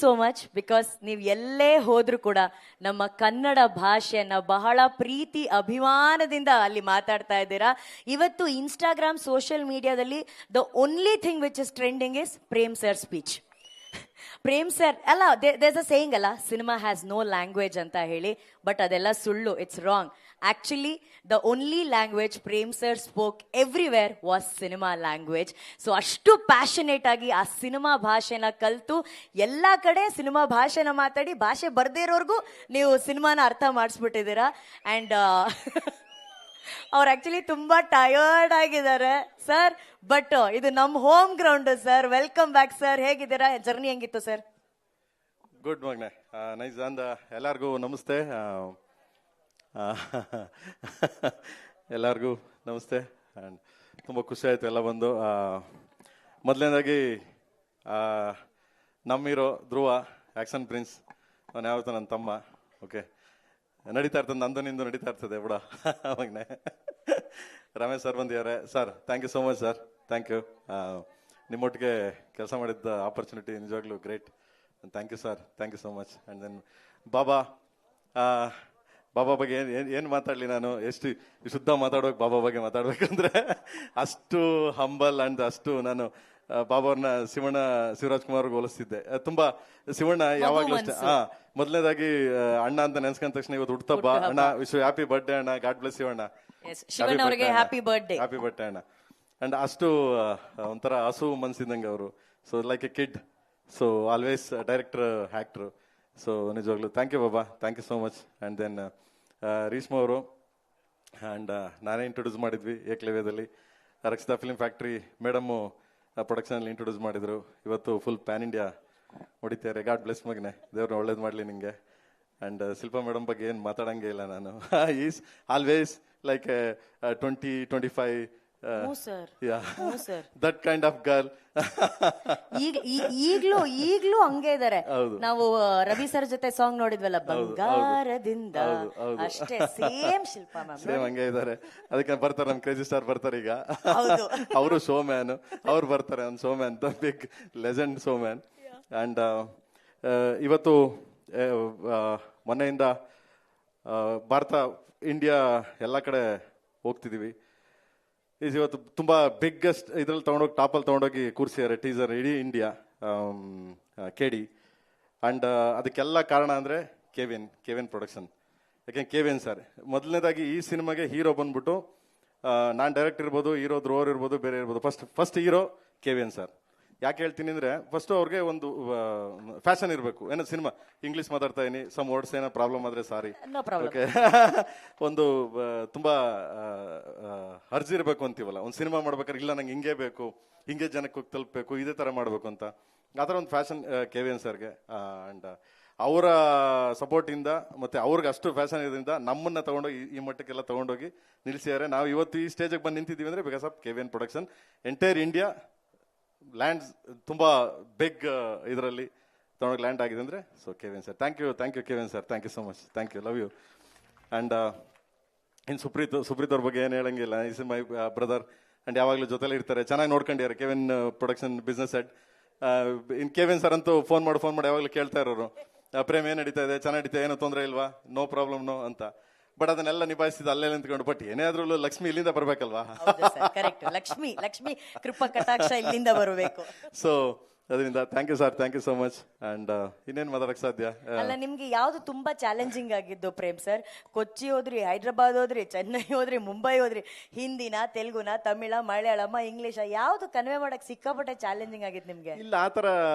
So much because ನೀವು ಎಲ್ಲೇ ಹೋದ್ರೂ ಕೂಡ ನಮ್ಮ ಕನ್ನಡ ಭಾಷೆಯನ್ನ ಬಹಳ ಪ್ರೀತಿ ಅಭಿಮಾನದಿಂದ ಅಲ್ಲಿ ಮಾತಾಡ್ತಾ ಇದ್ದೀರಾ. ಇವತ್ತು ಇನ್ಸ್ಟಾಗ್ರಾಮ್ ಸೋಷಿಯಲ್ ಮೀಡಿಯಾದಲ್ಲಿ the only thing which is trending is Prem sir speech. Prem sir ಅಲ್ಲ, ದೇರ್ಸ್ ಅ ಸೇಯಿಂಗ್ ಅಲ್ಲ, ಸಿನಿಮಾ ಹ್ಯಾಸ್ ನೋ ಲ್ಯಾಂಗ್ವೇಜ್ ಅಂತ ಹೇಳಿ, ಬಟ್ ಅದೆಲ್ಲ ಸುಳ್ಳು, it's wrong. Actually the only language Prem sir spoke everywhere was cinema language. So ಅಷ್ಟು passionate ಆಗಿ ಆ cinema ಭಾಷೆನ ಕಲಿತು ಎಲ್ಲ ಕಡೆ ಸಿನಿಮಾ ಭಾಷೆನ ಮಾತಾಡಿ ಭಾಷೆ ಬರ್ದೇ ಇರೋರ್ಗೂ ನೀವು ಸಿನಿಮಾನ ಅರ್ಥ ಮಾಡಿಸ್ಬಿಟ್ಟಿದ್ದೀರಾ. ಆ್ಯಂಡ್ ಅವ್ರು ಆಕ್ಚುಲಿ ತುಂಬಾ ಟಯರ್ಡ್ ಆಗಿದ್ದಾರೆ ಸರ್, ಬಟ್ ಇದು ನಮ್ಮ home ground sir. Welcome back sir, ಹೇಗಿದ್ದೀರಾ? ಜರ್ನಿ ಹೆಂಗಿತ್ತು ಸರ್? ಗುಡ್ ಮಗ್ನೆ, ನೈಸ್ ಅಂದ. ಎಲ್ಲರಿಗೂ ನಮಸ್ತೆ. ಎಲ್ಲರಿಗೂ ನಮಸ್ತೆ. ಆ್ಯಂಡ್ ತುಂಬ ಖುಷಿ ಆಯಿತು ಎಲ್ಲ ಬಂದು. ಮೊದಲನೇದಾಗಿ ನಮ್ಮಿರೋ ಧ್ರುವ ಆ್ಯಕ್ಷನ್ ಪ್ರಿನ್ಸ್, ಅವನು ಯಾವತ್ತೂ ನನ್ನ ತಮ್ಮ. ಓಕೆ, ನಡೀತಾ ಇರ್ತದೆ, ನಂದು ನಿಂದು ನಡೀತಾ ಇರ್ತದೆ ಬಿಡ. ಅವಾಗನೇ ರಮೇಶ್ ಸರ್ ಬಂದಿದ್ದಾರೆ. Sir thank you so much sir, thank you. ನಿಮ್ಮೊಟ್ಟಿಗೆ ಕೆಲಸ ಮಾಡಿದ್ದ ಆಪರ್ಚುನಿಟಿ ನಿಜವಾಗ್ಲೂ great. Thank you sir, thank you so much. And then Baba ಬಗ್ಗೆ ಏನು ಮಾತಾಡಲಿ ನಾನು, ಎಷ್ಟು ಶುದ್ಧ ಮಾತಾಡೋಕೆ ಬಾಬಾ ಬಗ್ಗೆ ಮಾತಾಡ್ಬೇಕಂದ್ರೆ ಅಷ್ಟು ಹಂಬಲ್ ಆ್ಯಂಡ್ ಅಷ್ಟು ನಾನು ಬಾಬಾವ್ರನ್ನ ಶಿವರಾಜ್ ಕುಮಾರ್ಗೆ ಹೋಲಿಸ್ತಿದ್ದೆ ತುಂಬ. ಶಿವಣ್ಣ ಯಾವಾಗಲೂ ಅಷ್ಟೇ. ಮೊದಲನೇದಾಗಿ ಅಣ್ಣ ಅಂತ ನೆನ್ಸ್ಕೊಂಡ ತಕ್ಷಣ ಇವತ್ತು ಹುಟ್ಟುತ್ತಬ್ಬ ಅಣ್ಣ, ವಿಶ್ ಹ್ಯಾಪಿ ಬರ್ಡೇ ಅಣ್ಣ, God bless Shivanna, happy birthday ಅಣ್ಣ. ಅಂಡ್ ಅಷ್ಟು ಒಂಥರ ಹಸು ಮನ್ಸಿದ್ದಂಗೆ ಅವರು. So like a kid, so always director, actor. ಸೊ ನಿಜವಾಗ್ಲೂ thank you Baba, thank you so much. And then Reeshma ಅವರು ಆ್ಯಂಡ್ ನಾನೇ ಇಂಟ್ರೊಡ್ಯೂಸ್ ಮಾಡಿದ್ವಿ ಏಕ್ಲವ್ಯದಲ್ಲಿ. ರಕ್ಷಿತಾ ಫಿಲ್ಮ್ ಫ್ಯಾಕ್ಟ್ರಿ ಮೇಡಮ್ಮು ಪ್ರೊಡಕ್ಷನಲ್ಲಿ ಇಂಟ್ರೊಡ್ಯೂಸ್ ಮಾಡಿದರು. ಇವತ್ತು ಫುಲ್ ಪ್ಯಾನ್ ಇಂಡಿಯಾ ಹೊಡಿತಾರೆ. ಗಾಡ್ ಬ್ಲೆಸ್ ಮಗನೆ, ದೇವ್ರನ್ನ ಒಳ್ಳೇದು ಮಾಡಲಿ ನಿಮಗೆ. ಆ್ಯಂಡ್ ಶಿಲ್ಪಾ ಮೇಡಮ್ ಬಗ್ಗೆ ಏನು ಮಾತಾಡಂಗೆ ಇಲ್ಲ ನಾನು. Is always like 20-25 that kind of girl. ಈಗ್ಲೂ ಹಂಗೆ ಇದಾರೆ. ನಾವು ರವಿ ಸರ್ ಜೊತೆ ಸಾಂಗ್ ನೋಡಿದ್ವಲ್ಲ, ಬಂಗಾರದಿಂದ, ಅಷ್ಟೇ ಸೇಮ್ ಶಿಲ್ಪಾ ಮ್ಯಾಮ್ ಸೇಮ್ ಹಂಗೆ ಇದಾರೆ. ಅದಕ್ಕೆ ಬರ್ತಾರೆ, ನಮ್ ಕ್ರೇಜಿ ಸ್ಟಾರ್ ಬರ್ತಾರೆ ಈಗ. ಅವರು ಶೋ ಮ್ಯಾನ್, ಅವ್ರು ಬರ್ತಾರೆ. ಒಂದು show man, the big legend show man. And ಇವತ್ತು ಮೊನ್ನೆಯಿಂದ ಭಾರತ ಇಂಡಿಯಾ ಎಲ್ಲ ಕಡೆ ಹೋಗ್ತಿದೀವಿ. ಇವತ್ತು ತುಂಬ ಬಿಗ್ಗೆಸ್ಟ್ ಇದ್ರಲ್ಲಿ ತೊಗೊಂಡೋಗಿ, ಟಾಪಲ್ಲಿ ತೊಗೊಂಡೋಗಿ ಕೂರಿಸಿದ್ದಾರೆ ಟೀಸರ್ ಇಡೀ ಇಂಡಿಯಾ, KD. ಆ್ಯಂಡ್ ಅದಕ್ಕೆಲ್ಲ ಕಾರಣ ಅಂದರೆ ಕೆವಿನ್ ಪ್ರೊಡಕ್ಷನ್. ಯಾಕೆಂದ್ರೆ ಕೆವಿನ್ ಸರ್ ಮೊದಲನೇದಾಗಿ ಈ ಸಿನಿಮಾಗೆ ಹೀರೋ ಬಂದ್ಬಿಟ್ಟು, ನಾನು ಡೈರೆಕ್ಟ್ ಇರ್ಬೋದು, ಹೀರೋ ಧ್ರುವರ್ ಇರ್ಬೋದು, ಬೇರೆ ಇರ್ಬೋದು, ಫಸ್ಟ್ ಹೀರೋ ಕೆವಿನ್ ಸರ್. ಯಾಕೆ ಹೇಳ್ತೀನಿ ಅಂದರೆ, ಫಸ್ಟು ಅವ್ರಿಗೆ ಒಂದು ಫ್ಯಾಷನ್ ಇರಬೇಕು. ಏನೋ ಸಿನಿಮಾ ಇಂಗ್ಲೀಷ್ ಮಾತಾಡ್ತಾ ಇದೀನಿ, ಸಮ್ ವರ್ಡ್ಸ್ ಏನೋ ಪ್ರಾಬ್ಲಮ್ ಆದರೆ ಸಾರಿ. ಓಕೆ, ಒಂದು ತುಂಬ ಅರ್ಜಿ ಇರಬೇಕು ಅಂತೀವಲ್ಲ, ಒಂದು ಸಿನಿಮಾ ಮಾಡ್ಬೇಕಾದ್ರೆ, ಇಲ್ಲ ನಂಗೆ ಹಿಂಗೆ ಬೇಕು, ಹಿಂಗೆ ಜನಕ್ಕೆ ಹೋಗಿ ತಲುಪಬೇಕು, ಇದೇ ಥರ ಮಾಡಬೇಕು ಅಂತ. ಆ ಥರ ಒಂದು ಫ್ಯಾಷನ್ ಕೆವಿನ್ ಸರ್ಗೆ. ಆ್ಯಂಡ್ ಅವರ ಸಪೋರ್ಟಿಂದ ಮತ್ತು ಅವ್ರಿಗೆ ಅಷ್ಟು ಫ್ಯಾಷನ್ ಇರೋದ್ರಿಂದ ನಮ್ಮನ್ನು ತೊಗೊಂಡೋಗಿ ಈ ಮಟ್ಟಕ್ಕೆಲ್ಲ ತೊಗೊಂಡೋಗಿ ನಿಲ್ಲಿಸಿದ್ದಾರೆ. ನಾವು ಇವತ್ತು ಈ ಸ್ಟೇಜಿಗೆ ಬಂದು ನಿಂತಿದ್ದೀವಿ ಅಂದರೆ because of Kevin production. Entire India lands ತುಂಬ ಬಿಗ್ ಇದರಲ್ಲಿ ತೊಗೊಂಡೋಗಿ ಲ್ಯಾಂಡ್ ಆಗಿದೆ ಅಂದರೆ so Kevin sir. Thank you Kevin sir, thank you so much, thank you, love you. And ಇನ್ನು ಸುಪ್ರೀತ್ ಅವ್ರ ಬಗ್ಗೆ ಏನು ಹೇಳಂಗಿಲ್ಲ. ಇಸ್ ಮೈ ಬ್ರದರ್ ಆ್ಯಂಡ್ ಯಾವಾಗಲೂ ಜೊತೆಲಿ ಇರ್ತಾರೆ. ಚೆನ್ನಾಗಿ ನೋಡ್ಕೊಂಡಿದ್ದಾರೆ ಕೆವಿನ್ ಪ್ರೊಡಕ್ಷನ್ ಬಿಸ್ನೆಸ್ ಹೆಡ್. ಇನ್ ಕೆವಿನ್ ಸರ್ ಅಂತೂ ಫೋನ್ ಮಾಡಿ ಯಾವಾಗಲೂ ಕೇಳ್ತಾ ಇರೋರು, ಪ್ರೇಮ್ ಏನು ನಡೀತಾ ಇದೆ, ಚೆನ್ನಾಗಿ ನಡೀತಾ, ಏನೋ ತೊಂದರೆ ಇಲ್ವಾ, ನೋ ಪ್ರಾಬ್ಲಮ್ ನೋ ಅಂತ. ಬಟ್ ಅದನ್ನೆಲ್ಲ ನಿಭಾಯಿಸಿದ ಅಲ್ಲೇ ನಿಂತ್ಕೊಂಡು. ಬಟ್ ಏನೇ ಆದ್ರೂ ಲಕ್ಷ್ಮಿ ಇಲ್ಲಿಂದ ಬರ್ಬೇಕಲ್ವಾ? ಲಕ್ಷ್ಮಿ ಕೃಪಾ ಕಟಾಕ್ಷ ಇಲ್ಲಿಂದ ಬರಬೇಕು. ಸೊ ಅದರಿಂದ thank you sir, thank you so much. And ಇನ್ನೇನು ಮಾತಾಡಕ್ ಸಾಧ್ಯ? ಅಲ್ಲ, ನಿಮ್ಗೆ ಯಾವ್ದು ತುಂಬಾ ಚಾಲೆಂಜಿಂಗ್ ಆಗಿದ್ದು ಪ್ರೇಮ್ ಸರ್? ಕೊಚ್ಚಿ ಹೋದ್ರಿ, ಹೈದ್ರಾಬಾದ್ ಹೋದ್ರಿ, ಚೆನ್ನೈ ಹೋದ್ರಿ, ಮುಂಬೈ ಹೋದ್ರಿ, ಹಿಂದಿನ, ತೆಲುಗುನ, ತಮಿಳ, ಮಲಯಾಳಮ, ಇಂಗ್ಲಿಷ್, ಯಾವ್ದು ಕನ್ವೆ ಮಾಡಕ್ ಸಿಕ್ಕಾಪಟ್ಟೆ ಚಾಲೆಂಜಿಂಗ್ ಆಗಿತ್ತು ನಿಮ್ಗೆ? ಇಲ್ಲ, ಆತರ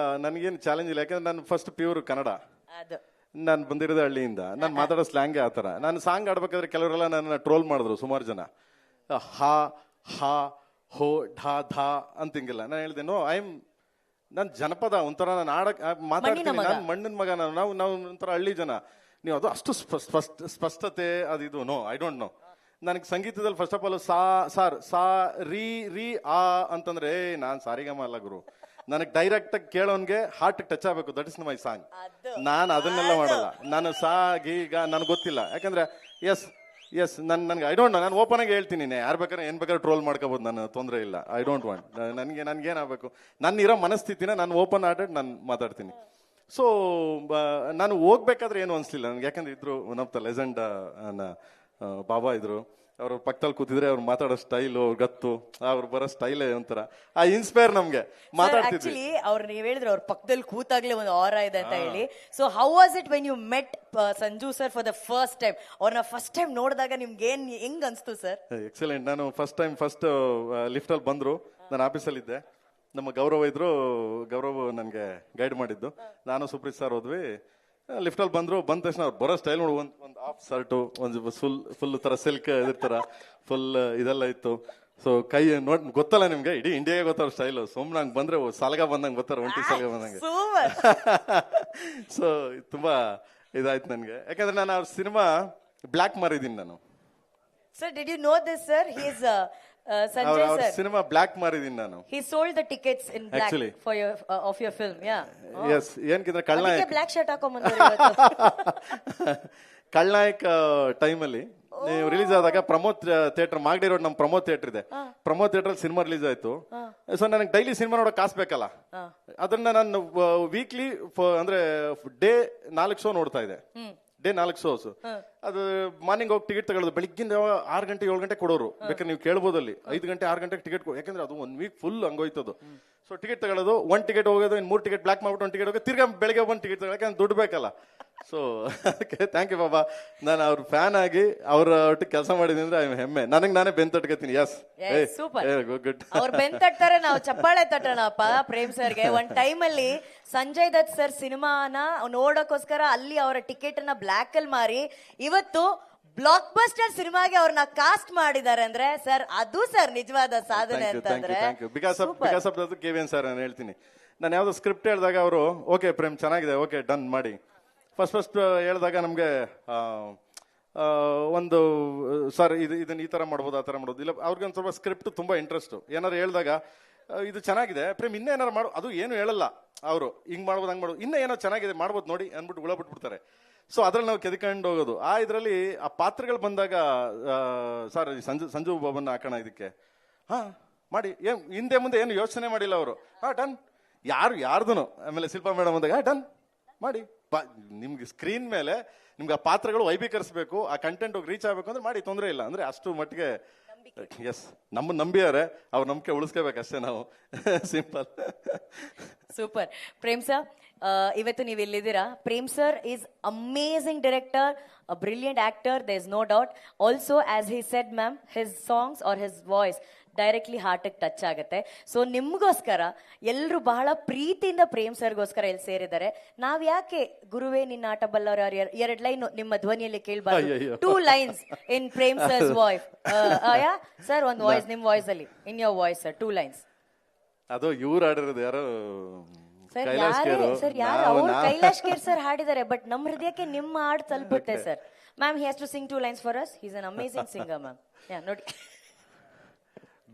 ನನಗೇನು ಚಾಲೆಂಜ್ ಇಲ್ಲ. ಯಾಕಂದ್ರೆ ನಾನು ಫಸ್ಟ್ ಪ್ಯೂರ್ ಕನ್ನಡ. ಅದು ನಾನು ಬಂದಿರೋದು ಹಳ್ಳಿಯಿಂದ. ನಾನು ಮಾತಾಡೋ ಸ್ಲ್ಯಾಂಗೇ ಆ ಥರ. ನಾನು ಸಾಂಗ್ ಆಡ್ಬೇಕಾದ್ರೆ ಕೆಲವರೆಲ್ಲ ನನ್ನ ಟ್ರೋಲ್ ಮಾಡಿದ್ರು ಸುಮಾರು ಜನ. ಹಾ ಹಾ ಹೋ ಢಾ ಧಾ ಅಂತ ಹಿಂಗಿಲ್ಲ. ನಾನು ಹೇಳಿದೆ, ನೋ, ನಾನು ಜನಪದ ಒಂಥರ, ನಾನು ಮಾತಾಡ್ತೀನಿ, ನಾನು ಮಣ್ಣಿನ ಮಗ, ನಾವು ಒಂಥರ ಹಳ್ಳಿ ಜನ. ನೀವು ಅದು ಅಷ್ಟು ಸ್ಪಷ್ಟತೆ ಅದು ನೋ, ಐ ಡೋಂಟ್ ನೋ. ನನಗೆ ಸಂಗೀತದಲ್ಲಿ ಫಸ್ಟ್ ಆಫ್ ಆಲ್ ಸಾ ರೀ ಆ ಅಂತಂದ್ರೆ ನಾನು ಸಾರಿಗಮ ಅಲ್ಲ ಗುರು. ನನಗೆ ಡೈರೆಕ್ಟ್ ಆಗಿ ಕೇಳೋನ್ಗೆ ಹಾರ್ಟ್ ಟಚ್ ಆಗಬೇಕು. That is my song. ನಾನು ಅದನ್ನೆಲ್ಲ ಮಾಡಲ್ಲ. ನಾನು ಗೀಗ ನನಗೆ ಗೊತ್ತಿಲ್ಲ. ಯಾಕಂದ್ರೆ ಎಸ್ ನನ್ಗೆ ಐ ಡೋಂಟ್ ನೋ. ನಾನು ಓಪನ್ ಆಗಿ ಹೇಳ್ತೀನಿ, ಯಾರು ಬೇಕಾದ್ರೆ ಏನ್ ಬೇಕಾದ್ರೆ ಟ್ರೋಲ್ ಮಾಡ್ಕೋಬಹುದು, ನಾನು ತೊಂದರೆ ಇಲ್ಲ. I don't want. ನನ್ಗೇನಾಗಬೇಕು, ನನ್ನ ಇರೋ ಮನಸ್ಥಿತಿನ ನಾನು ಓಪನ್ ಆರ್ಟೆಡ್ ನಾನು ಮಾತಾಡ್ತೀನಿ. ಸೊ ನಾನು ಹೋಗ್ಬೇಕಾದ್ರೆ ಏನು ಅನಿಸ್ಲಿಲ್ಲ ನನಗೆ, ಯಾಕಂದ್ರೆ ಇದ್ರು ಒನ್ ಆಫ್ ದ ಲೆಜೆಂಡ್ ಬಾಬಾ ಇದ್ರು. ಅವ್ರ ಪಕ್ಕದಲ್ಲಿ ಕೂತಿದ್ರೆ ಅವ್ರು ಮಾತಾಡೋ ಸ್ಟೈಲು, ಅವ್ರ ಗತ್ತು, ಅವ್ರು ಬರೋ ಸ್ಟೈಲೇ ಒಂಥರ ಆ ಇನ್ಸ್ಪೈರ್ ನಮ್ಗೆ. ಮಾತಾಡ್ತಿದ್ವಿ. ಆಕ್ಚುಲಿ ಅವ್ರು ನೀವ್ ಹೇಳಿದ್ರೆ ಅವ್ರ ಪಕ್ಕದಲ್ಲಿ ಕೂತಾಗ್ಲೇ ಒಂದು ಆರಾ ಇದೆ ಅಂತ ಹೇಳಿ. So how was it when you met Sanju sir for the first time? ಅವ್ರನ್ನ ಫಸ್ಟ್ ಟೈಮ್ ನೋಡಿದಾಗ ನಿಮ್ಗೆ ಹೆಂಗ್ ಅನ್ಸ್ತು ಸರ್? ಎಕ್ಸಲೆಂಟ್. ನಾನು ಫಸ್ಟ್ ಲಿಫ್ಟ್ ಅಲ್ಲಿ ಬಂದ್ರು, ನಾನು ಆಫೀಸಲ್ಲಿ ಇದ್ದೆ. ನಮ್ಮ ಗೌರವ ಇದ್ರು, ಗೌರವ್ ನನಗೆ ಗೈಡ್ ಮಾಡಿದ್ದು. ನಾನು ಸುಪ್ರೀತ್ ಸರ್ ಹೋದ್ವಿ. ಲಿಫ್ಟ್ ಅಲ್ಲಿ ಬಂದ್ರು, ಬಂದ ತಕ್ಷಣ ಅವ್ರು ಬರೋ ಸ್ಟೈಲ್ ನೋಡಿ, ಒಂದು ಹಾಫ್ ಶರ್ಟು, ಒಂದು ಫುಲ್ ತರ ಸಿಲ್ಕ್ ಇದಿರ್ತಾರ, ಫುಲ್ ಇದೆಲ್ಲ ಇತ್ತು. ಸೊ ಕೈ ಗೊತ್ತಲ್ಲ ನಿಮ್ಗೆ, ಇಡೀ ಇಂಡಿಯಾಗೆ ಗೊತ್ತಾರ ಸ್ಟೈಲು. ಸುಮ್ನೆ ಹಂಗೆ ಬಂದ್ರೆ ಸಲಗ ಬಂದಂಗೆ ಗೊತ್ತಾರ, ಒಂಟಿ ಸಲಗ ಬಂದಂಗೆ. ಸೊ ತುಂಬಾ ಇದಾಯ್ತು ನನಗೆ, ಯಾಕಂದ್ರೆ ನಾನು ಅವ್ರ ಸಿನಿಮಾ ಬ್ಲ್ಯಾಕ್ ಮಾರಿದ್ದೀನಿ ನಾನು. Sir did you know this sir? He is Sanjay sir. Cinema black ಮಾರಿದ್ದೀನಿ ನಾನು. He sold the tickets in black Actually. for your of your film, yeah. Yes, ಏನಕ್ಕಿಂದ್ರೆ ಕಳ್ನಾಯಕ್ ಬ್ಲಾಕ್ ಶರ್ಟ್ ಹಾಕೊಂಡ್ ಬಂದ್ರು. ಕಳ್ನಾಯಕ್ ಟೈಮಲ್ಲಿ ನೀವು ರಿಲೀಸ್ ಆದಾಗ ಪ್ರಮೋದ್ ಥಿಯೇಟರ್, ಮಾಗಡಿ ರೋಡ್ ನಮ್ಮ Pramod theatre ಇದೆ, ಪ್ರಮೋದ್ ಥಿಯೇಟರ್ ಅಲ್ಲಿ ಸಿನಿಮಾ ರಿಲೀಸ್ ಆಯ್ತು. ಸೊ ನನಗೆ ಡೈಲಿ ಸಿನಿಮಾ ನೋಡಕ್ ಕಾಸು ಬೇಕಲ್ಲ, ಅದನ್ನ ನಾನು ವೀಕ್ಲಿ ಅಂದ್ರೆ ಡೇ 4 ಶೋ ನೋಡ್ತಾ ಇದೆ. Day 4 shows. ಅದು ಮಾರ್ನಿಂಗ್ ಹೋಗಿ ಟಿಕೆಟ್ ತಗೊಳ್ಳೋದು, ಬೆಳಿಗ್ಗಿಂದ 6 ಗಂಟೆ 7 ಗಂಟೆ ಕೊಡೋರು. ಬೇಕಾದ್ರೆ ನೀವು ಕೇಳ್ಬೋದು ಅಲ್ಲಿ 5 ಗಂಟೆ 6 ಗಂಟೆಗೆ ಟಿಕೆಟ್, ಯಾಕಂದ್ರೆ ಅದು 1 ವೀಕ್ ಫುಲ್ ಹಂಗೋಯ್ತದು. ಸೊ ಟಿಕೆಟ್ ತಗೊಳ್ಳೋದು, 1 ಟಿಕೆಟ್ ಹೋಗೋದು, ಇನ್ನು 3 ಟಿಕೆಟ್ ಬ್ಲಾಕ್ ಮಾಡ್ಬಿಟ್ಟು 1 ಟಿಕೆಟ್ ಹೋಗಿ ತಿರ್ಗಾ ಬೆಳಗ್ಗೆ 1 ಟಿಕೆಟ್ ತಗೊಳ್ಳೋಕೆ, ಯಾಕಂದ್ರೆ ದುಡ್ಡು ಬೇಕಲ್ಲ. ಸೊ ಥ್ಯಾಂಕ್ ಯು ಬಾಬಾ, ನಾನು ಅವ್ರ ಫ್ಯಾನ್ ಆಗಿ ಅವ್ರ ಒಟ್ಟಿಗೆ ಕೆಲಸ ಮಾಡಿದೀನಿ ಅಂದ್ರೆ ಹೆಮ್ಮೆ. ನನಗೆ ನಾನೇ ಬೆನ್ ತಟ್ಕೊತೀನಿ. Yes, super. ಗುಡ್. ಅವ್ರು ಬೆನ್ ತಟ್ತಾರೆ, ನಾವು ಚಪ್ಪಾಳೆ ತಟ್ಟಣಪ್ಪ ಪ್ರೇಮ್ ಸರ್ಗೆ. ಒಂದ್ ಟೈಮ್ ಅಲ್ಲಿ ಸಂಜಯ್ ದತ್ ಸರ್ ಸಿನಿಮಾನ ನೋಡೋಕೋಸ್ಕರ ಅಲ್ಲಿ ಅವರ ಟಿಕೆಟ್ ಅನ್ನ ಬ್ಲಾಕ್ ಅಲ್ಲಿ ಮಾರಿ ಇವತ್ತು ಬ್ಲಾಕ್ ಬಸ್ಟರ್ ಸಿನಿಮಾಗೆ ಅವ್ರನ್ನ ಕಾಸ್ಟ್ ಮಾಡಿದ್ದಾರೆ ಅಂದ್ರೆ ಸರ್, ಅದು ಸರ್ ನಿಜವಾದ ಸಾಧನೆ ಅಂತಂದ್ರೆ. ಬಿಕಾಸ್ ಆಫ್ KVN ಸರ್ ನಾನು ಹೇಳ್ತೀನಿ. ನಾನು ಯಾವ್ದೋ ಸ್ಕ್ರಿಪ್ಟ್ ಹೇಳಿದಾಗ ಅವರು ಓಕೆ ಪ್ರೇಮ್ ಚೆನ್ನಾಗಿದೆ, ಓಕೆ ಡನ್ ಮಾಡಿ. ಫಸ್ಟ್ ಹೇಳಿದಾಗ ನಮ್ಗೆ ಒಂದು ಸರ್ ಇದನ್ನ ಈ ತರ ಮಾಡ್ಬೋದು, ಆ ತರ ಮಾಡ್ಬೋದು. ಇಲ್ಲ ಅವ್ರಿಗೆ ಒಂದು ಸ್ವಲ್ಪ ಸ್ಕ್ರಿಪ್ಟ್ ತುಂಬಾ ಇಂಟ್ರೆಸ್ಟ್. ಏನಾರು ಹೇಳಿದಾಗ ಇದು ಚೆನ್ನಾಗಿದೆ ಪ್ರೇಮ್, ಇನ್ನೂ ಏನಾರು ಮಾಡು, ಅದು ಏನು ಹೇಳಲ್ಲ ಅವರು, ಹಿಂಗ್ ಮಾಡ್ಬೋದು ಹಂಗ್ ಮಾಡ್ಬೋದು, ಇನ್ನೂ ಏನೋ ಚೆನ್ನಾಗಿದೆ ಮಾಡ್ಬೋದು ನೋಡಿ ಅಂದ್ಬಿಟ್ಟು ಉಳ ಬಿಟ್ಬಿಡ್ತಾರೆ. ಸೊ ಅದ್ರಲ್ಲಿ ನಾವು ಕೆದ್ಕೊಂಡು ಹೋಗೋದು. ಇದರಲ್ಲಿ ಆ ಪಾತ್ರಗಳು ಬಂದಾಗ ಸರ್ ಸಂಜು ಬಾಬನ್ನ ಹಾಕೋಣ ಇದಕ್ಕೆ, ಮಾಡಿ, ಹಿಂದೆ ಮುಂದೆ ಏನು ಯೋಚನೆ ಮಾಡಿಲ್ಲ ಅವರು. ಡನ್, ಯಾರ್ದು. ಆಮೇಲೆ ಶಿಲ್ಪಾ ಮೇಡಮ್ ಅಂದಾಗ ಡನ್ ಮಾಡಿ. ನಿಮ್ಗೆ ಸ್ಕ್ರೀನ್ ಮೇಲೆ ನಿಮ್ಗೆ ಆ ಪಾತ್ರಗಳು ವೈಭೀಕರಿಸಬೇಕು, ಆ ಕಂಟೆಂಟ್ ಹೋಗಿ ರೀಚ್ ಆಗಬೇಕು ಅಂದ್ರೆ ಮಾಡಿ, ತೊಂದರೆ ಇಲ್ಲ. ಅಂದ್ರೆ ಅಷ್ಟು ಮಟ್ಟಿಗೆ ಎಸ್, ನಮ್ಮನ್ನ ನಂಬಿಯಾರೆ, ಅವ್ರ ನಂಬಿಕೆ ಉಳಿಸ್ಕೋಬೇಕಷ್ಟೇ ನಾವು. ಸಿಂಪಲ್. ಸೂಪರ್. ಪ್ರೇಮ್ ಸರ್, ಇವತ್ತು ನೀವು ಇಲ್ಲಿದ್ದೀರಾ. Prem sir is amazing director, a brilliant actor, there's no doubt. Also, as he said ma'am, his songs or his voice directly ಹಾರ್ಟಿಗೆ ಟಚ್ ಆಗುತ್ತೆ. ಸೊ ನಿಮ್ಗೋಸ್ಕರ ಎಲ್ಲರೂ ಬಹಳ ಪ್ರೀತಿಯಿಂದ ಪ್ರೇಮ್ ಸರ್ಗೋಸ್ಕರ ಇಲ್ಲಿ ಸೇರಿದ್ದಾರೆ. ನಾವ್ ಯಾಕೆ ಗುರುವೇ ನಿನ್ನ ಆಟ ಬಲ್ಲವರ 2 ಲೈನ್ ನಿಮ್ಮ ಧ್ವನಿಯಲ್ಲಿ ಕೇಳಬಾರ್ದು? 2 lines in Prem sir's voice. Yeah sir, ಒಂದು ವಾಯ್ಸ್ ನಿಮ್ ವಾಯ್ಸ್ ಅಲ್ಲಿ, in your voice sir, 2 lines. ಅದು ಇವ್ರು ಆಡಿರೋದು ಯಾರು ಸರ್? ಯಾರು ಅವ್ರು ಕೈಲಾಶ್ ಕೇರ್ ಸರ್ ಹಾಡಿದ್ದಾರೆ, ಬಟ್ ನಮ್ಮ ಹೃದಯಕ್ಕೆ ನಿಮ್ಮ ಹಾಡು ತಲುಪುತ್ತೆ ಸರ್. Ma'am, he has to sing 2 lines for us. He is an amazing singer ma'am. Yeah, ನೋಡಿ.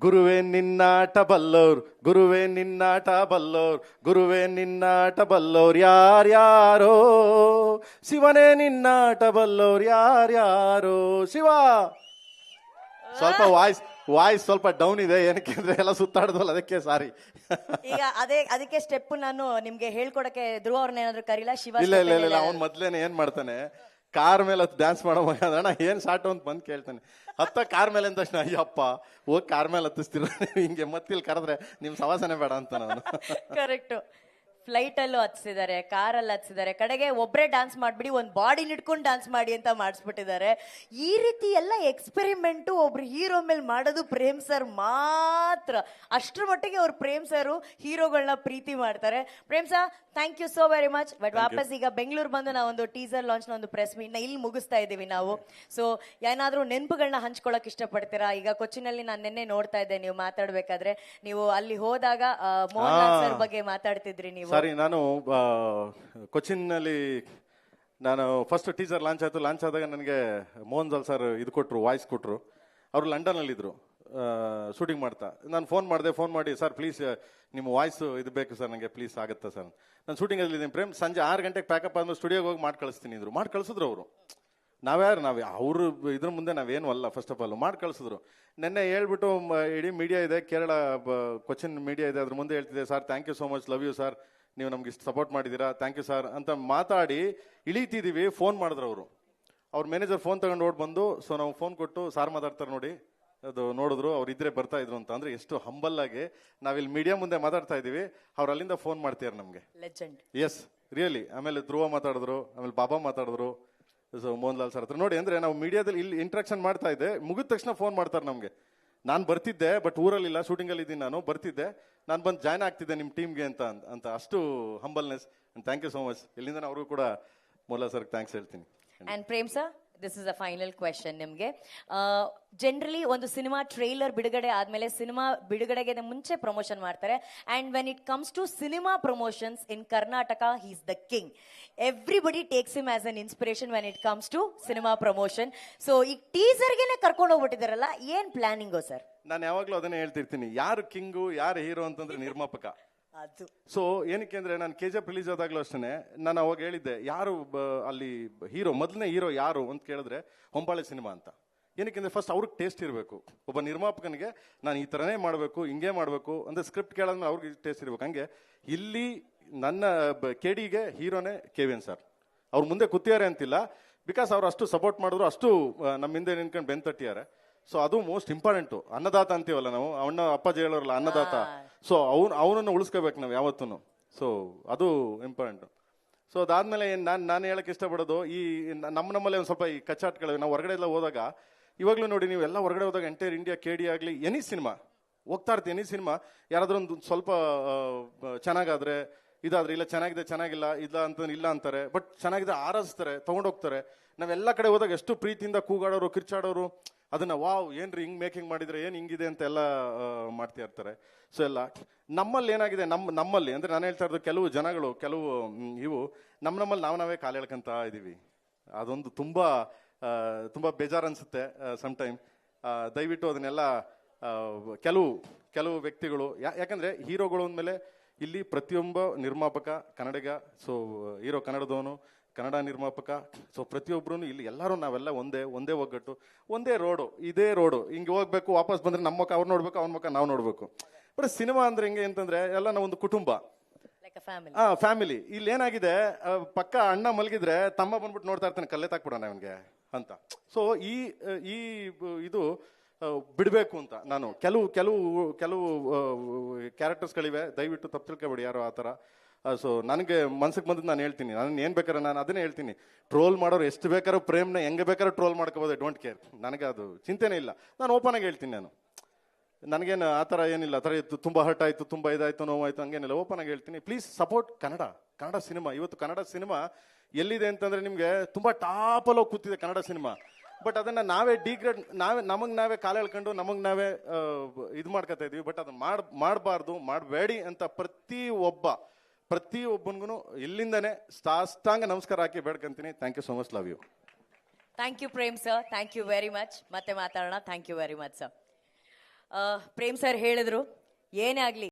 ಗುರುವೇ ನಿನ್ನಾಟ ಬಲ್ಲೋರ್, ಗುರುವೇ ನಿನ್ನಾಟ ಬಲ್ಲೋರ್, ಗುರುವೇ ನಿನ್ನಾಟ ಬಲ್ಲೋರ್ ಯಾರ್ಯಾರೋ, ಶಿವನೇ ನಿನ್ನಾಟ ಬಲ್ಲೋರ್ ಯಾರ್ಯಾರೋ. ಶಿವ, ಸ್ವಲ್ಪ ವಾಯ್ಸ್ ಸ್ವಲ್ಪ ಡೌನ್ ಇದೆ, ಏನಕ್ಕೆ ಅಂದ್ರೆ ಎಲ್ಲ ಸುತ್ತಾಡ್ದಲ್ಲ, ಅದಕ್ಕೆ ಸಾರಿ. ಈಗ ಅದಕ್ಕೆ ಸ್ಟೆಪ್ ನಾನು ನಿಮ್ಗೆ ಹೇಳ್ಕೊಡಕ್ಕೆ ಧ್ರುವ ಅವ್ರನ್ನ ಏನಾದ್ರು ಕರೀಲಾ? ಶಿವ ಇಲ್ಲ ಇಲ್ಲ ಇಲ್ಲ, ಅವ್ನ್ ಮೊದ್ಲೇನೆ ಏನ್ ಮಾಡ್ತಾನೆ, ಕಾರ್ ಮೇಲೆ ಡ್ಯಾನ್ಸ್ ಮಾಡೋ ಮಗ ಅಣ್ಣ ಏನ್ ಶಾರ್ಟ್ ಅಂತ ಬಂದು ಕೇಳ್ತಾನೆ. ಕಾರ್ ಮೇಲೆ ಅಂದ ತಕ್ಷಣ ಅಯ್ಯಪ್ಪ ಹೋಗಿ ಕಾರ್ ಮೇಲೆ ಹತ್ತಿಸ್ತಿರ ಹಿಂಗೆ, ಮತ್ತಿಲ್ಲಿ ಕರೆದ್ರೆ ನಿಮ್ ಸವಾಸನೆ ಬೇಡ ಅಂತ ನಾನು. ಕರೆಕ್ಟ್. ಫ್ಲೈಟ್ ಅಲ್ಲೂ ಹತ್ಸಿದ್ದಾರೆ, ಕಾರಲ್ಲಿ ಹತ್ಸಿದ್ದಾರೆ, ಕಡೆಗೆ ಒಬ್ರೇ ಡ್ಯಾನ್ಸ್ ಮಾಡ್ಬಿಡಿ, ಒಂದ್ ಬಾಡಿ ನಿಡ್ಕೊಂಡು ಡ್ಯಾನ್ಸ್ ಮಾಡಿ ಅಂತ ಮಾಡಿಸ್ಬಿಟ್ಟಿದ್ದಾರೆ. ಈ ರೀತಿ ಎಲ್ಲ ಎಕ್ಸ್ಪೆರಿಮೆಂಟು ಒಬ್ರು ಹೀರೋ ಮೇಲೆ ಮಾಡೋದು ಪ್ರೇಮ್ ಸರ್ ಮಾತ್ರ. ಅಷ್ಟ್ರ ಮಟ್ಟಿಗೆ ಅವ್ರು ಪ್ರೇಮ್ ಸರ್ ಹೀರೋಗಳನ್ನ ಪ್ರೀತಿ ಮಾಡ್ತಾರೆ. Prem sir, thank you so very much. But ವಾಪಸ್ ಈಗ ಬೆಂಗಳೂರು ಬಂದು ನಾವೊಂದು ಟೀಸರ್ ಲಾಂಚ್ ನ ಒಂದು ಪ್ರೆಸ್ ಮೀಟ್ ನ ಇಲ್ಲಿ ಮುಗಿಸ್ತಾ ಇದೀವಿ ನಾವು. ಸೊ ಏನಾದ್ರೂ ನೆನಪುಗಳನ್ನ ಹಂಚ್ಕೊಳಕ್ ಇಷ್ಟಪಡ್ತೀರಾ? ಈಗ ಕೊಚ್ಚಿನಲ್ಲಿ ನಾನು ನಿನ್ನೆ ನೋಡ್ತಾ ಇದ್ದೆ, ನೀವು ಮಾತಾಡ್ಬೇಕಾದ್ರೆ ನೀವು ಅಲ್ಲಿ ಹೋದಾಗ ಮೋಹನ್ ಸರ್ ಬಗ್ಗೆ ಮಾತಾಡ್ತಿದ್ರಿ ನೀವು. ಸಾರಿ, ನಾನು ಕೊಚ್ಚಿನಲ್ಲಿ ನಾನು ಫಸ್ಟ್ ಟೀಸರ್ ಲಾಂಚ್ ಆಯ್ತು. ಲಾಂಚ್ ಆದಾಗ ನನಗೆ ಮೋಹನ್ ಜಾಲ್ ಸರ್ ಇದು ಕೊಟ್ರು, ವಾಯ್ಸ್ ಕೊಟ್ರು. ಅವರು ಲಂಡನ್ ಅಲ್ಲಿ ಇದ್ರು ಶೂಟಿಂಗ್ ಮಾಡ್ತಾ. ನಾನು ಫೋನ್ ಮಾಡಿ ಸರ್ ಪ್ಲೀಸ್ ನಿಮ್ಮ ವಾಯ್ಸ್ ಇದು ಬೇಕು ಸರ್ ನನಗೆ, ಪ್ಲೀಸ್ ಆಗುತ್ತಾ ಸರ್? ನಾನು ಶೂಟಿಂಗ್ ಅಲ್ಲಿ ಇದ್ದೀನಿ ಪ್ರೇಮ್, ಸಂಜೆ 6 ಗಂಟೆಗೆ ಪ್ಯಾಕಪ್ ಆದ್ಮೇಲೆ ಸ್ಟುಡಿಯೋಗೆ ಹೋಗಿ ಮಾಡಿ ಕಳಿಸ್ತೀನಿ ಇದ್ರು. ಮಾಡಿ ಕಳಿಸಿದ್ರು ಅವರು. ನಾವು ಅವರು ಇದ್ರ ಮುಂದೆ ನಾವೇನು ಅಲ್ಲ. ಫಸ್ಟ್ ಆಫ್ ಆಲ್ ಮಾಡಿ ಕಳಿಸಿದ್ರು. ನೆನ್ನೆ ಹೇಳ್ಬಿಟ್ಟು ಇಡೀ ಮೀಡಿಯಾ ಇದೆ, ಕೇರಳ ಕೊಚ್ಚಿನ್ ಮೀಡಿಯಾ ಇದೆ, ಅದ್ರ ಮುಂದೆ ಹೇಳ್ತಿದೆ, sir thank you so much, love you sir, ನೀವು ನಮ್ಗೆ ಇಷ್ಟು ಸಪೋರ್ಟ್ ಮಾಡಿದ್ದೀರಾ, ಥ್ಯಾಂಕ್ ಯು ಸರ್ ಅಂತ ಮಾತಾಡಿ ಇಳಿತಿದ್ದೀವಿ. ಫೋನ್ ಮಾಡಿದ್ರು ಅವರು, ಅವ್ರ ಮ್ಯಾನೇಜರ್ ಫೋನ್ ತಗೊಂಡು ಓಡ್ ಬಂದು, ಸೊ ನಾವು ಫೋನ್ ಕೊಟ್ಟು ಸಾರ್ ಮಾತಾಡ್ತಾರೆ ನೋಡಿ, ಅದು ನೋಡಿದ್ರು ಅವ್ರು ಇದ್ರೆ ಬರ್ತಾ ಇದ್ರು ಅಂತ. ಅಂದ್ರೆ ಎಷ್ಟು ಹಂಬಲ್ ಆಗಿ ನಾವಿಲ್ಲಿ ಮೀಡಿಯಾ ಮುಂದೆ ಮಾತಾಡ್ತಾ ಇದೀವಿ, ಅವ್ರು ಅಲ್ಲಿಂದ ಫೋನ್ ಮಾಡ್ತೀರ ನಮ್ಗೆ. ಲೆಜೆಂಡ್. Yes really. ಆಮೇಲೆ ಧ್ರುವ ಮಾತಾಡಿದ್ರು, ಆಮೇಲೆ ಬಾಬಾ ಮಾತಾಡಿದ್ರು, ಸೊ ಮೋಹನ್ ಲಾಲ್ ಸರ್ ಹತ್ರ. ನೋಡಿ ಅಂದ್ರೆ ನಾವು ಮೀಡಿಯಾದಲ್ಲಿ ಇಲ್ಲಿ ಇಂಟ್ರಾಕ್ಷನ್ ಮಾಡ್ತಾ ಇದ್ದೆ, ಮುಗಿದ ತಕ್ಷಣ ಫೋನ್ ಮಾಡ್ತಾರೆ ನಮ್ಗೆ. ನಾನು ಬರ್ತಿದ್ದೆ ಬಟ್ ಊರಲ್ಲಿಲ್ಲ, ಶೂಟಿಂಗ್ ಅಲ್ಲಿ ಇದ್ದೀನಿ, ನಾನು ಬರ್ತಿದ್ದೆ, ನಾನು ಬಂದು ಜಾಯ್ನ್ ಆಗ್ತಿದ್ದೆ ನಿಮ್ಮ ಟೀಮ್ಗೆ ಅಂತ ಅಷ್ಟು humbleness. Thank you so much. ಇಲ್ಲಿಂದ ಅವ್ರಿಗೂ ಕೂಡ ಮೋಹನ್ ಲಾಲ್ ಸರ್ ಥ್ಯಾಂಕ್ಸ್ ಹೇಳ್ತೀನಿ. And Prem sir, this is a final question ನಿಮ್ಗೆ. ಜನರಲಿ ಒಂದು ಸಿನಿಮಾ ಟ್ರೈಲರ್ ಬಿಡುಗಡೆ ಆದ್ಮೇಲೆ ಸಿನಿಮಾ ಬಿಡುಗಡೆಗೆ ಮುಂಚೆ ಪ್ರಮೋಷನ್ ಮಾಡ್ತಾರೆ. And when it comes to cinema promotions in Karnataka, he is the king. Everybody takes him as an inspiration when it comes to cinema promotion. So ಈ ಟೀಸರ್ಗೆನೆ ಕರ್ಕೊಂಡು ಹೋಗ್ಬಿಟ್ಟಿದಾರಲ್ಲ, ಏನ್ ಪ್ಲಾನಿಂಗು ಸರ್? ನಾನು ಯಾವಾಗ್ಲೂ ಅದನ್ನೇ ಹೇಳ್ತಿರ್ತೀನಿ, ಯಾರು ಕಿಂಗು ಯಾರು ಹೀರೋ ಅಂತಂದ್ರೆ ನಿರ್ಮಾಪಕ. ಅದು ಸೊ ಏನಕ್ಕೆ ಅಂದ್ರೆ ನಾನು KGF ರಿಲೀಸ್ ಆದಾಗ್ಲೂ ಅಷ್ಟೇ ನಾನು ಅವಾಗ ಹೇಳಿದ್ದೆ, ಯಾರು ಅಲ್ಲಿ ಹೀರೋ, ಮೊದಲನೇ ಹೀರೋ ಯಾರು ಅಂತ ಕೇಳಿದ್ರೆ ಹೊಂಬಾಳೆ ಸಿನಿಮಾ ಅಂತ. ಏನಕ್ಕೆ ಫಸ್ಟ್ ಅವ್ರಿಗೆ ಟೇಸ್ಟ್ ಇರಬೇಕು. ಒಬ್ಬ ನಿರ್ಮಾಪಕನಿಗೆ ನಾನು ಈ ಥರನೇ ಮಾಡಬೇಕು, ಹಿಂಗೆ ಮಾಡಬೇಕು ಅಂದ್ರೆ ಸ್ಕ್ರಿಪ್ಟ್ ಕೇಳಿದ್ಮೇಲೆ ಅವ್ರಿಗೆ ಟೇಸ್ಟ್ ಇರಬೇಕು. ಹಂಗೆ ಇಲ್ಲಿ ನನ್ನ KDಗೆ ಹೀರೋನೇ KVN ಸರ್. ಅವ್ರು ಮುಂದೆ ಕೂತಿದ್ದಾರೆ ಅಂತಿಲ್ಲ, ಬಿಕಾಸ್ ಅವ್ರು ಅಷ್ಟು ಸಪೋರ್ಟ್ ಮಾಡಿದ್ರು, ಅಷ್ಟು ನಮ್ಮ ಹಿಂದೆ ನಿಂತ್ಕೊಂಡು ಬೆನ್ ತಟ್ಟಿದ್ದಾರೆ. ಸೊ ಅದು ಮೋಸ್ಟ್ ಇಂಪಾರ್ಟೆಂಟು. ಅನ್ನದಾತ ಅಂತೀವಲ್ಲ ನಾವು, ಅವನ ಅಪ್ಪಾಜಿ ಹೇಳೋರಲ್ಲ ಅನ್ನದಾತ. ಸೊ ಅವನನ್ನು ಉಳಿಸ್ಕೋಬೇಕು ನಾವು ಯಾವತ್ತೂ. ಸೊ ಅದು ಇಂಪಾರ್ಟೆಂಟು. ಸೊ ಅದಾದ್ಮೇಲೆ ನಾನು ಹೇಳಕ್ಕೆ ಇಷ್ಟಪಡೋದು, ಈ ನಮ್ಮಲ್ಲೇ ಒಂದು ಸ್ವಲ್ಪ ಈ ಕಚ್ಚಾಟ್ಗಳಿವೆ. ನಾವು ಹೊರಗಡೆ ಎಲ್ಲ ಹೋದಾಗ, ಇವಾಗಲೂ ನೋಡಿ ನೀವು ಎಲ್ಲ ಹೊರಗಡೆ ಹೋದಾಗ ಎಂಟೈರ್ ಇಂಡಿಯಾ KD ಆಗಲಿ ಎನಿ ಸಿನಿಮಾ ಹೋಗ್ತಾ ಇರ್ತೀವಿ, ಎನಿ ಸಿನಿಮಾ ಯಾರಾದ್ರೂ ಒಂದು ಸ್ವಲ್ಪ ಚೆನ್ನಾಗಾದ್ರೆ ಇದಾದ್ರೆ, ಇಲ್ಲ ಚೆನ್ನಾಗಿದೆ ಚೆನ್ನಾಗಿಲ್ಲ ಇಲ್ಲ ಅಂತ ಇಲ್ಲ ಅಂತಾರೆ, ಬಟ್ ಚೆನ್ನಾಗಿದೆ ಆರಿಸ್ತಾರೆ, ತಗೊಂಡೋಗ್ತಾರೆ. ನಾವೆಲ್ಲ ಕಡೆ ಹೋದಾಗ ಎಷ್ಟು ಪ್ರೀತಿಯಿಂದ ಕೂಗಾಡೋರು, ಕಿರ್ಚಾಡೋರು, ಅದನ್ನ ವಾವ್ ಏನ್ರಿ ಹಿಂಗ್ ಮೇಕಿಂಗ್ ಮಾಡಿದ್ರೆ ಏನ್ ಹಿಂಗಿದೆ ಅಂತ ಎಲ್ಲ ಮಾಡ್ತಾ ಇರ್ತಾರೆ. ಸೊ ಎಲ್ಲ ನಮ್ಮಲ್ಲಿ ಏನಾಗಿದೆ, ನಮ್ಮಲ್ಲಿ ಅಂದ್ರೆ ನಾನು ಹೇಳ್ತಾ ಇರೋದು, ಕೆಲವು ಜನಗಳು, ಕೆಲವು ಇವು ನಮ್ಮಲ್ಲಿ ನಾವೇ ಕಾಲು ಎಳ್ಕೊಂತ ಇದೀವಿ. ಅದೊಂದು ತುಂಬಾ ಬೇಜಾರು ಅನ್ಸುತ್ತೆ ಸಮ್ಟೈಮ್. ದಯವಿಟ್ಟು ಅದನ್ನೆಲ್ಲ ಕೆಲವು ವ್ಯಕ್ತಿಗಳು, ಯಾಕಂದ್ರೆ ಹೀರೋಗಳು ಅಂದಮೇಲೆ ಇಲ್ಲಿ ಪ್ರತಿಯೊಬ್ಬ ನಿರ್ಮಾಪಕ ಕನ್ನಡಿಗ, ಸೊ ಹೀರೋ ಕನ್ನಡದವನು, ಕನ್ನಡ ನಿರ್ಮಾಪಕ, ಸೊ ಪ್ರತಿಯೊಬ್ರು ಇಲ್ಲಿ ಎಲ್ಲರೂ ನಾವೆಲ್ಲ ಒಂದೇ ಒಗ್ಗಟ್ಟು, ಒಂದೇ ರೋಡು, ಇದೇ ರೋಡು, ಹಿಂಗೆ ಹೋಗ್ಬೇಕು. ವಾಪಸ್ ಬಂದ್ರೆ ನಮ್ಮ ಮುಖ ಅವ್ರು ನೋಡ್ಬೇಕು, ಅವ್ನ ಮುಖ ನಾವು ನೋಡ್ಬೇಕು. ಬಟ್ ಸಿನಿಮಾ ಅಂದ್ರೆ ಹೆಂಗೆ ಅಂತಂದ್ರೆ ಎಲ್ಲ ನಾವು ಒಂದು ಕುಟುಂಬ, ಫ್ಯಾಮಿಲಿ. ಇಲ್ಲಿ ಏನಾಗಿದೆ, ಪಕ್ಕ ಅಣ್ಣ ಮಲಗಿದ್ರೆ ತಮ್ಮ ಬಂದ್ಬಿಟ್ಟು ನೋಡ್ತಾ ಇರ್ತಾನೆ, ಕಲ್ಲೆ ತಾಕ್ಬಿಡೋಣ ಅವನ್ಗೆ ಅಂತ. ಸೊ ಈ ಇದು ಬಿಡಬೇಕು ಅಂತ ನಾನು ಕೆಲವು ಕ್ಯಾರೆಕ್ಟರ್ಸ್ಗಳಿವೆ, ದಯವಿಟ್ಟು ತಪ್ಪು ತಿಳ್ಕೊಬೇಡಿ ಯಾರು ಆ ಥರ. ಸೊ ನನಗೆ ಮನ್ಸಿಗೆ ಬಂದದ್ದು ನಾನು ಹೇಳ್ತೀನಿ, ನಾನು ಏನು ಬೇಕಾದ್ರೆ ನಾನು ಅದನ್ನೇ ಹೇಳ್ತೀನಿ. ಟ್ರೋಲ್ ಮಾಡೋರು ಎಷ್ಟು ಬೇಕಾದ್ರೂ ಪ್ರೇಮ್ನ ಹೆಂಗೆ ಬೇಕಾದ್ರೂ ಟ್ರೋಲ್ ಮಾಡ್ಕೋಬೋದು, ಡೋಂಟ್ ಕೇರ್. ನನಗೆ ಅದು ಚಿಂತೆನೇ ಇಲ್ಲ, ನಾನು ಓಪನ್ ಆಗಿ ಹೇಳ್ತೀನಿ. ನನಗೇನು ಆ ಥರ ಏನಿಲ್ಲ, ಆ ಥರ ತುಂಬ ಹರ್ಟ್ ಆಯಿತು, ತುಂಬ ಇದಾಯಿತು, ನೋವಾಯಿತು ಹಂಗೇನಿಲ್ಲ, ಓಪನ್ ಆಗಿ ಹೇಳ್ತೀನಿ. Please support Kannada cinema. ಇವತ್ತು ಕನ್ನಡ ಸಿನಿಮಾ ಎಲ್ಲಿದೆ ಅಂತಂದ್ರೆ ನಿಮಗೆ ತುಂಬ ಟಾಪಲ್ಲಿ ಹೋಗಿ ಕೂತಿದೆ ಕನ್ನಡ ಸಿನಿಮಾ. ಬಟ್ ಅದನ್ನ ನಾವೇ ಡಿಗ್ರೇಡ್, ನಮಗೆ ನಾವೇ ಕಾಲ ಎಳ್ಕೊಂಡು ನಮಗೆ ನಾವೇ ಇದು ಮಾಡ್ಕೊತಾ ಇದೀವಿ. ಬಟ್ ಅದನ್ನ ಮಾಡಬಾರ್ದು, ಮಾಡಬೇಡಿ ಅಂತ ಪ್ರತಿಯೊಬ್ಬನಿಗೂ ಇಲ್ಲಿಂದನೇ ಸಾಷ್ಟಾಂಗ ನಮಸ್ಕಾರ ಹಾಕಿ ಬೇಡ್ಕೊಂತೀನಿ. Thank you so much, love you. Thank you Prem sir, thank you very much. ಮತ್ತೆ ಮಾತಾಡೋಣ. Thank you very much sir. Prem sir ಹೇಳಿದ್ರು, ಏನೇ ಆಗಲಿ